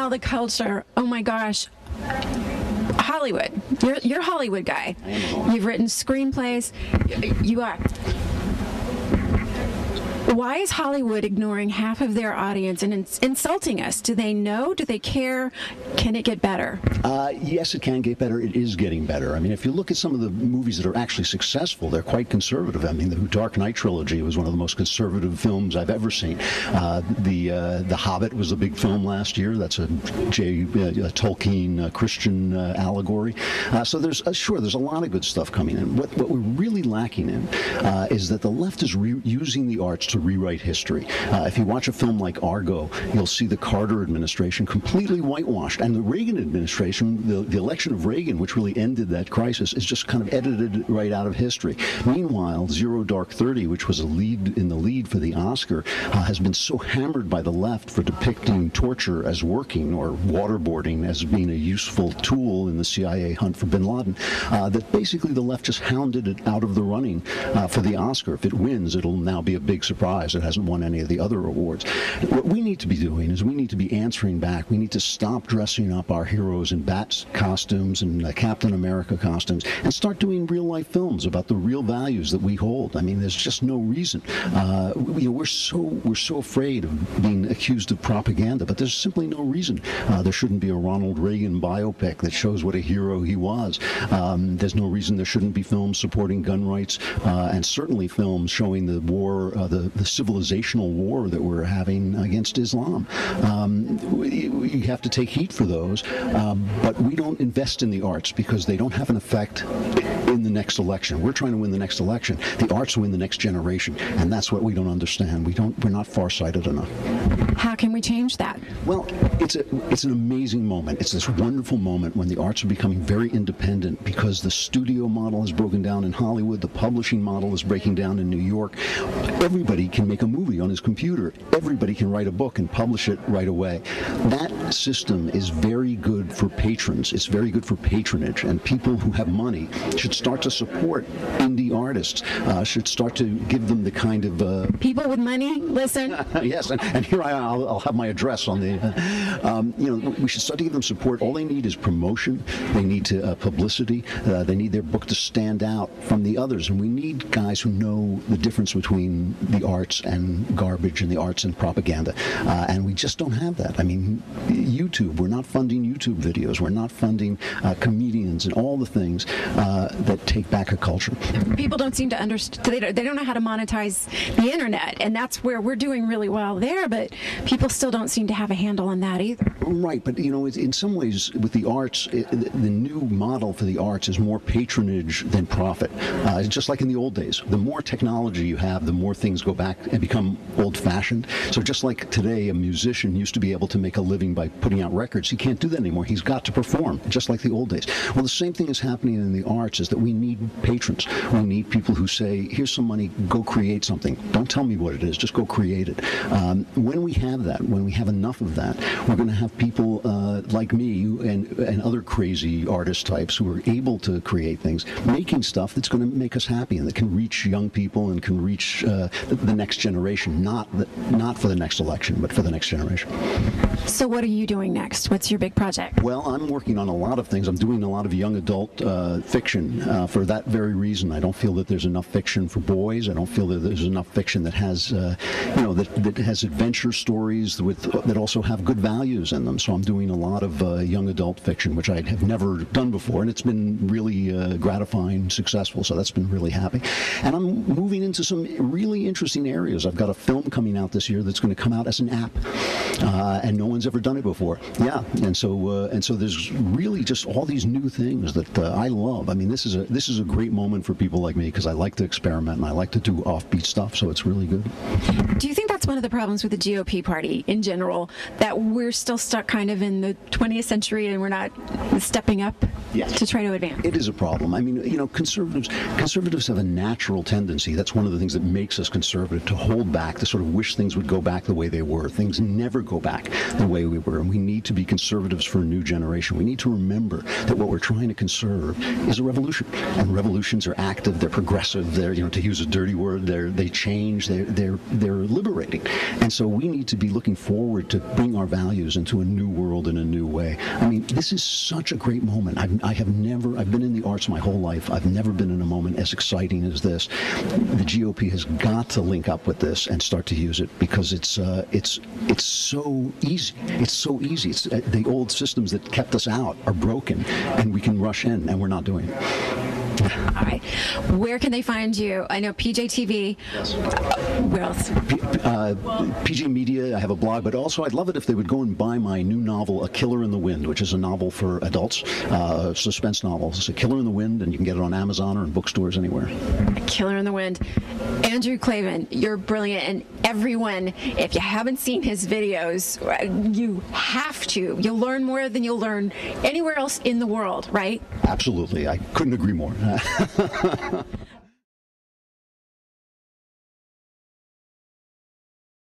all the culture. Oh my gosh. Hollywood. You're a Hollywood guy. You've written screenplays. You are. Why is Hollywood ignoring half of their audience and insulting us? Do they know? Do they care? Can it get better? Yes, it can get better. It is getting better. I mean, if you look at some of the movies that are actually successful, they're quite conservative. I mean, the Dark Knight trilogy was one of the most conservative films I've ever seen. The Hobbit was a big film last year. That's a Tolkien Christian allegory. So there's a lot of good stuff coming in. What we're really lacking in is that the left is using the arts to rewrite history. If you watch a film like Argo, you'll see the Carter administration completely whitewashed, and the Reagan administration, the election of Reagan, which really ended that crisis, is just kind of edited right out of history. Meanwhile, Zero Dark 30, which was in the lead for the Oscar, has been so hammered by the left for depicting torture as working, or waterboarding as being a useful tool in the CIA hunt for bin Laden, that basically the left just hounded it out of the running for the Oscar. If it wins, it'll now be a big surprise. It hasn't won any of the other awards. What we need to be doing is we need to be answering back. We need to stop dressing up our heroes in bat costumes and Captain America costumes and start doing real-life films about the real values that we hold. I mean, there's just no reason. We're so afraid of being accused of propaganda, but there's simply no reason. There shouldn't be a Ronald Reagan biopic that shows what a hero he was. There's no reason there shouldn't be films supporting gun rights, and certainly films showing the war, the civilizational war that we're having against Islam. We have to take heat for those, but we don't invest in the arts because they don't have an effect in the next election. We're trying to win the next election. The arts win the next generation, and that's what we don't understand. We're not far-sighted enough. How can we change that? Well, it's an amazing moment. It's this wonderful moment when the arts are becoming very independent because the studio model has broken down in Hollywood, the publishing model is breaking down in New York. Everybody can make a movie on his computer. Everybody can write a book and publish it right away. That system is very good for patrons. It's very good for patronage, and people who have money should start to support indie artists, should start to give them the kind of... People with money, listen. Yes, and here I'll have my address on the... we should start to give them support. All they need is promotion. They need publicity. They need their book to stand out from the others, and we need guys who know the difference between the arts and garbage and the arts and propaganda, and we just don't have that. I mean, YouTube, we're not funding YouTube videos. We're not funding comedians and all the things that take back a culture. People don't seem to understand. They don't know how to monetize the internet, and that's where we're doing really well there, but people still don't seem to have a handle on that either. Right, but in some ways with the arts, the new model for the arts is more patronage than profit. Just like in the old days, the more technology you have, the more things go back and become old-fashioned. So just like today, a musician used to be able to make a living by putting out records. He can't do that anymore. He's got to perform, just like the old days. Well, the same thing is happening in the arts, is that we need patrons. We need people who say, here's some money, go create something. Don't tell me what it is, just go create it. When we have that, when we have enough of that, we're going to have people like me and other crazy artist types who are able to create things, making stuff that's going to make us happy and that can reach young people and can reach the next generation, not for the next election, but for the next generation. So what are you doing next? What's your big project? Well, I'm working on a lot of things. I'm doing a lot of young adult fiction for that very reason. I don't feel that there's enough fiction for boys. I don't feel that there's enough fiction that has, that has adventure stories that also have good values in them. So I'm doing a lot of young adult fiction, which I have never done before, and it's been really gratifying, successful. So that's been really happy. And I'm moving into some really interesting areas. I've got a film coming out this year that's going to come out as an app, and no one's ever done it before. Yeah, and so there's really just all these new things that I love. I mean, this is a great moment for people like me because I like to experiment and I like to do offbeat stuff. So it's really good. Do you think that's one of the problems with the GOP party in general, that we're still stuck kind of in the 20th century and we're not stepping up to try to advance? It is a problem. I mean, conservatives have a natural tendency. That's one of the things that makes us conservative, to hold back, to sort of wish things would go back the way they were. Things never go back the way we were, and we need to be conservatives for a new generation. We need to remember that what we're trying to conserve is a revolution. and revolutions are active, they're progressive, they're, to use a dirty word, they change, they're liberating. And so we need to be looking forward to bring our values into a new world in a new way. I mean, this is such a great moment. I've been in the arts my whole life. I've never been in a moment as exciting as this. The GOP has got to link up with this and start to use it, because it's so easy. It's so easy. The old systems that kept us out are broken, and we can rush in, and we're not doing it. All right. Where can they find you? I know PJTV. Yes. Where else? PJ Media, I have a blog, but also I'd love it if they would go and buy my new novel, A Killer in the Wind, which is a novel for adults, suspense novel. It's A Killer in the Wind, and you can get it on Amazon or in bookstores anywhere. A Killer in the Wind. Andrew Klavan, you're brilliant, and everyone, if you haven't seen his videos, you have to. You'll learn more than you'll learn anywhere else in the world, right? Absolutely. I couldn't agree more.